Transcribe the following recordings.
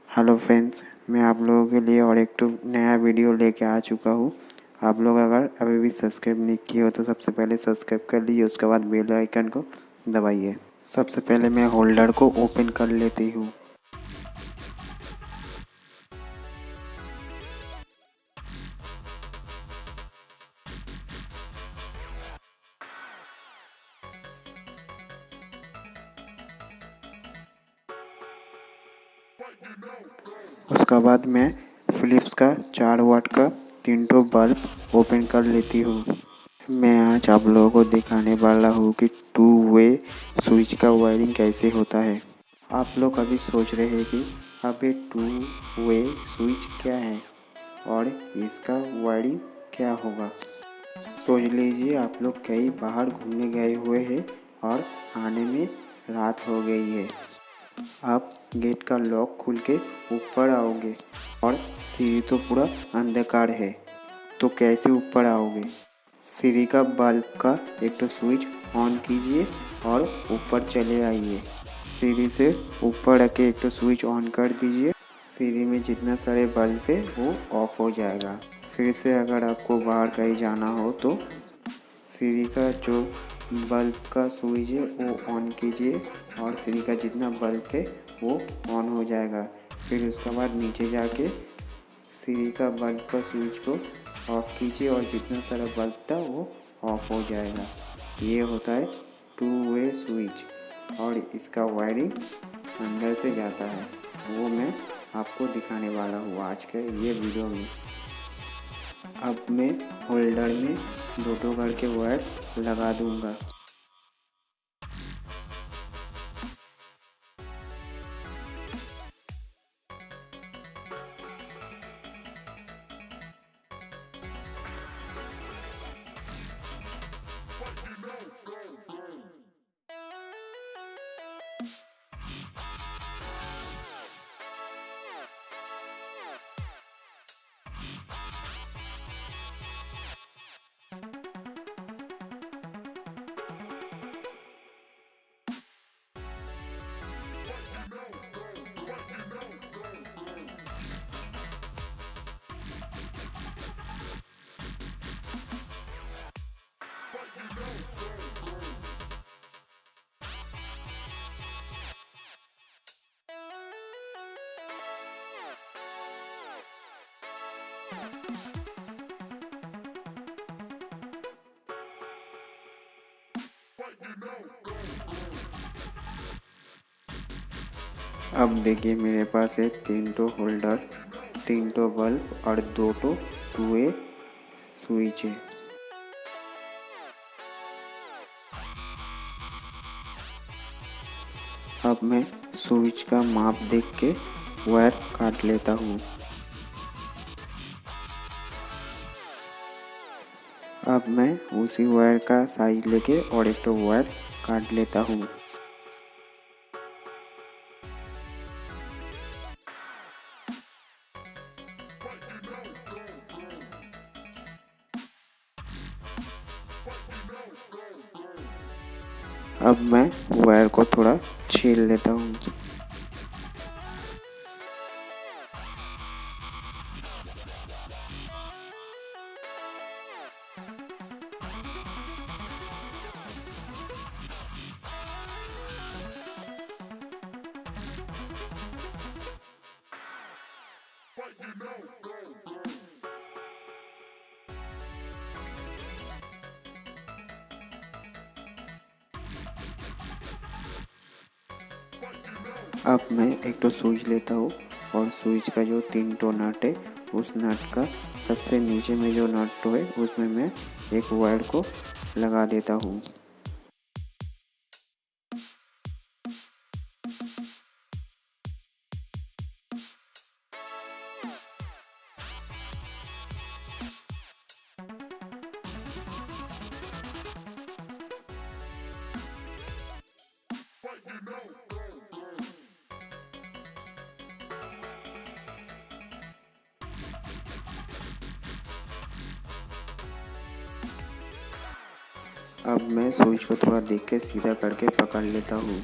Hello friends, मैं आप लोगों के लिए और एक नया वीडियो लेके आ चुका हूँ। आप लोग अगर अभी भी सब्सक्राइब नहीं किए हो तो सबसे पहले सब्सक्राइब कर लीजिए, उसके बाद बेल आइकन को दबाइए। सबसे पहले मैं होल्डर को ओपन कर लेती हूँ। उसके बाद मैं फ़िलिप्स का 4 वाट का 3 ठो बल्ब ओपन कर लेती हूँ। मैं आज आप लोगों को दिखाने वाला हूँ कि 2 वे स्विच का वायरिंग कैसे होता है। आप लोग अभी सोच रहे हैं कि अभी 2 वे स्विच क्या है और इसका वायरिंग क्या होगा। सोच लीजिए आप लोग कहीं बाहर घूमने गए हुए हैं और आने में रात हो गई है। आप गेट का लॉक खोल के ऊपर आओगे और सीढ़ी तो पूरा अंधकार है, तो कैसे ऊपर आओगे। सीढ़ी का बल्ब का एक तो स्विच ऑन कीजिए और ऊपर चले आइए। सीढ़ी से ऊपर आके एक तो स्विच ऑन कर दीजिए। सीढ़ी में जितना सारे बल्ब है वो ऑफ हो जाएगा। फिर से अगर आपको बाहर कहीं जाना हो तो सीढ़ी का जो बल्ब का स्विच है वो ऑन कीजिए और सीढ़ी का जितना बल्ब है वो ऑन हो जाएगा। फिर उसके बाद नीचे जाके सीढ़ी का बल्ब का स्विच को ऑफ कीजिए और जितना सारा बल्ब था वो ऑफ हो जाएगा। ये होता है 2 वे स्विच और इसका वायरिंग अंदर से जाता है, वो मैं आपको दिखाने वाला हूँ आज के ये वीडियो में। अब मैं होल्डर में दो करके वायर लगा दूंगा। अब देखिए मेरे पास है 3 ठो होल्डर, 3 ठो बल्ब और 2 ठो 2 वे स्विच है। अब मैं स्विच का माप देख के वायर काट लेता हूँ। अब मैं उसी वायर का साइज लेके और एक तो वायर काट लेता हूँ। अब मैं वायर को थोड़ा छील लेता हूँ। अब मैं एक तो स्विच लेता हूँ और स्विच का जो 3 टो नट है उस नट का सबसे नीचे में जो नट है उसमें मैं एक वायर को लगा देता हूँ। अब मैं स्विच को थोड़ा देख के सीधा करके पकड़ लेता हूँ।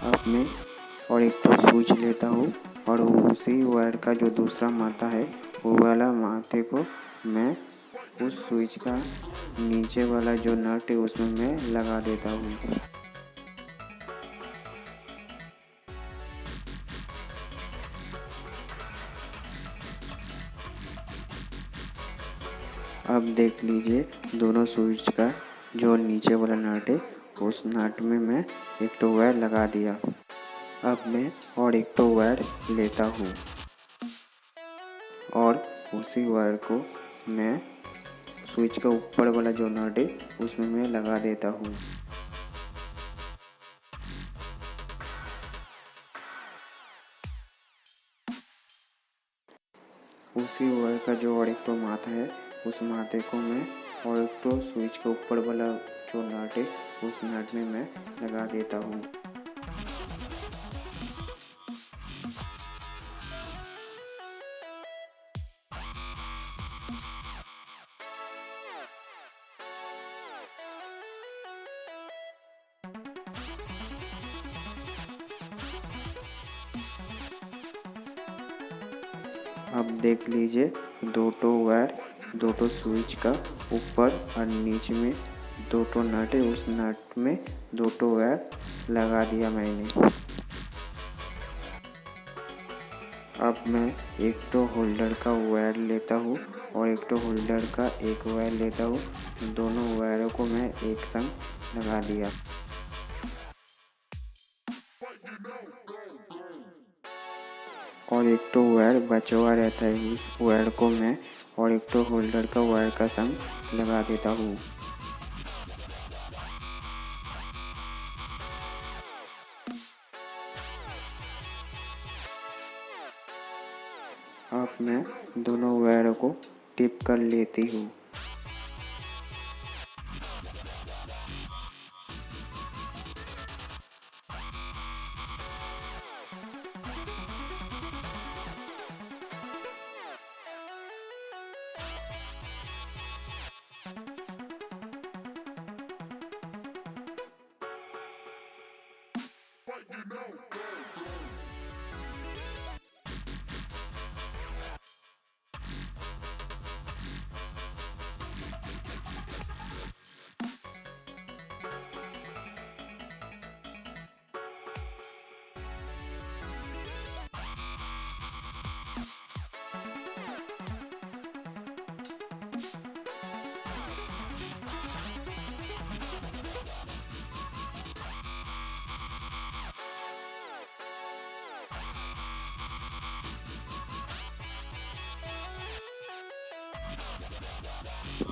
अब मैं और एक तो स्विच लेता हूँ और उसी वायर का जो दूसरा माथा है वो वाला माथे को मैं उस स्विच का नीचे वाला जो नट है उसमें मैं लगा देता हूँ। अब देख लीजिए दोनों स्विच का जो नीचे वाला नट है उस नट में मैं एक तो वायर लगा दिया। अब मैं और एक तो वायर लेता हूँ और उसी वायर को मैं स्विच का ऊपर वाला जो नट है उसमें मैं लगा देता हूँ। उसी वायर का जो और एक तो माथा है उस माथे को मैं और एक तो स्विच के ऊपर वाला जो नट है उस नट में मैं लगा देता हूँ। अब देख लीजिए दो वायर दो स्विच का ऊपर और नीचे में दो नट है उस नट में दो वायर लगा दिया मैंने। अब मैं एक तो होल्डर का वायर लेता हूँ और एक तो होल्डर का एक वायर लेता हूँ। दोनों वायरों को मैं एक संग लगा दिया और एक तो वायर बचा हुआ रहता है उस वायर को मैं और एक तो होल्डर का वायर का संग लगा देता हूँ। अब मैं दोनों वायरों को टिप कर लेती हूँ।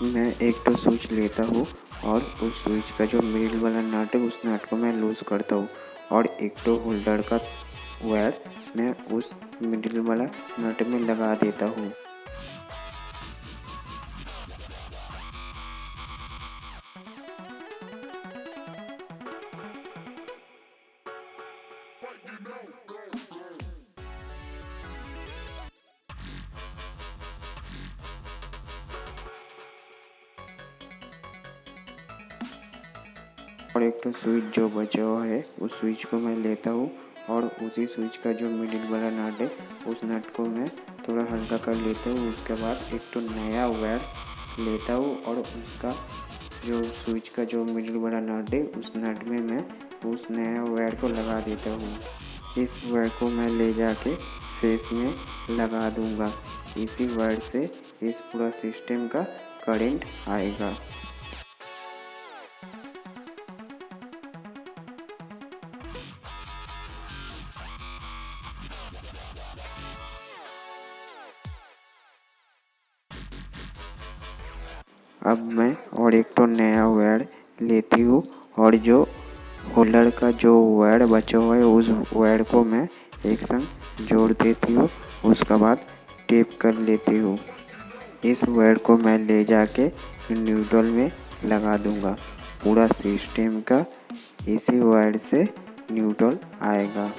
मैं एक तो स्विच लेता हूँ और उस स्विच का जो मिडिल वाला नट है उस नट को मैं लूज़ करता हूँ और एक तो होल्डर का वायर मैं उस मिडिल वाला नट में लगा देता हूँ। और एक तो स्विच जो बचा हुआ है उस स्विच को मैं लेता हूँ और उसी स्विच का जो मिडिल वाला नट है उस नट को मैं थोड़ा हल्का कर लेता हूँ। उसके बाद एक तो नया वायर लेता हूँ और उसका जो स्विच का जो मिडिल वाला नट है उस नट में मैं उस नया वायर को लगा देता हूँ। इस वायर को मैं ले जाके फेस में लगा दूँगा। इसी वायर से इस पूरा सिस्टम का करंट आएगा। अब मैं और एक तो नया वायर लेती हूँ और जो होल्डर का जो वायर बचा हुआ है उस वायर को मैं एक संग जोड़ देती हूँ। उसके बाद टेप कर लेती हूँ। इस वायर को मैं ले जाके न्यूट्रल में लगा दूँगा। पूरा सिस्टम का इसी वायर से न्यूट्रल आएगा।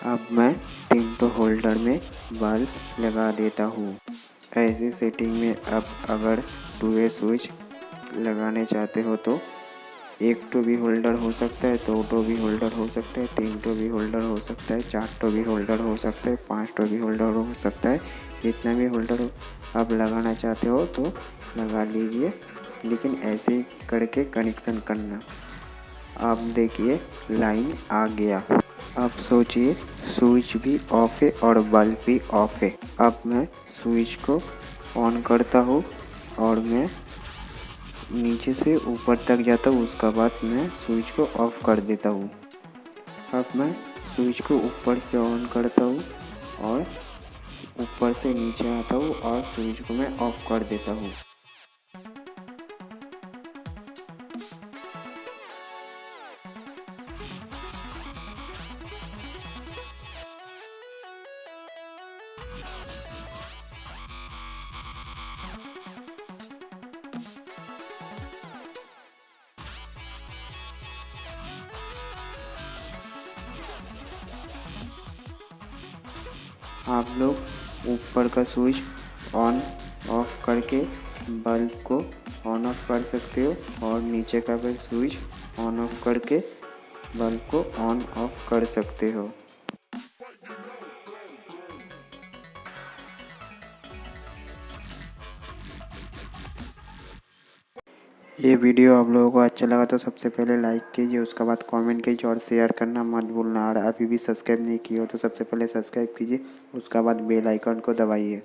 अब मैं तीनों होल्डर में बल्ब लगा देता हूँ। ऐसी सेटिंग में अब अगर 2 वे स्विच लगाने चाहते हो तो 1 टो भी होल्डर हो सकता है, 2 टो भी होल्डर हो सकता है, 3 टो भी होल्डर हो सकता है, 4 टो भी होल्डर हो सकता है, 5 टो भी होल्डर हो सकता है। जितना भी होल्डर आप लगाना चाहते हो तो लगा लीजिए, लेकिन ऐसे ही करके कनेक्शन करना। आप देखिए लाइन आ गया। अब सोचिए स्विच भी ऑफ है और बल्ब भी ऑफ है। अब मैं स्विच को ऑन करता हूँ और मैं नीचे से ऊपर तक जाता हूँ, उसका बाद मैं स्विच को ऑफ कर देता हूँ। अब मैं स्विच को ऊपर से ऑन करता हूँ और ऊपर से नीचे आता हूँ और स्विच को मैं ऑफ कर देता हूँ। आप लोग ऊपर का स्विच ऑन ऑफ करके बल्ब को ऑन ऑफ कर सकते हो और नीचे का भी स्विच ऑन ऑफ करके बल्ब को ऑन ऑफ कर सकते हो। ये वीडियो आप लोगों को अच्छा लगा तो सबसे पहले लाइक कीजिए, उसके बाद कमेंट कीजिए और शेयर करना मत भूलना। और अभी भी सब्सक्राइब नहीं किए हो तो सबसे पहले सब्सक्राइब कीजिए, उसके बाद बेल आइकन को दबाइए।